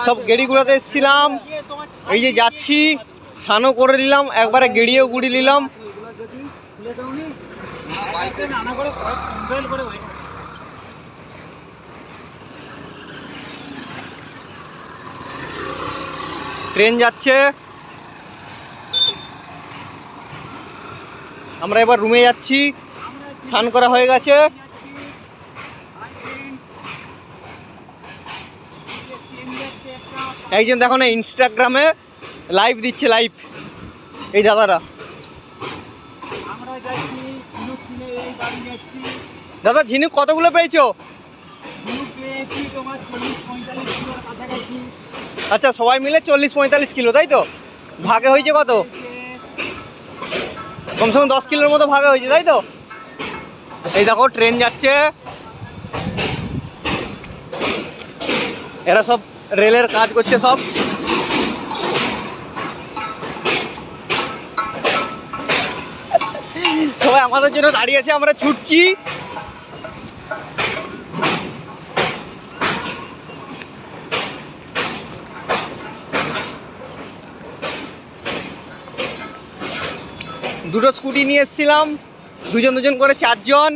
সব গেড়িগুলোতে এসেছিলাম, এই যে যাচ্ছি, স্নানও করে নিলাম, একবারে গেড়িয়েও গুড়ি নিলাম। ট্রেন যাচ্ছে, আমরা এবার রুমে যাচ্ছি, স্নান করা হয়ে গেছে। একজন দেখো না ইনস্টাগ্রামে লাইভ দিচ্ছে, লাইভ এই দাদারা। দাদা ঝিনুক কতগুলো পেয়েছো? আচ্ছা, সবাই মিলে 40-45 কিলো, তাই তো? ভাগে হয়েছে কত? কমসে কম 10 কিলোর মতো ভাগে হয়েছে, তাই তো? এই দেখো ট্রেন যাচ্ছে, এরা সব রেলের কাজ করছে সব। সবাই আমাদের জন্য দাঁড়িয়ে আছে, আমরা ছুটছি। দুটো স্কুটি নিয়ে এসেছিলাম, দুজন দুজন করে 4 জন।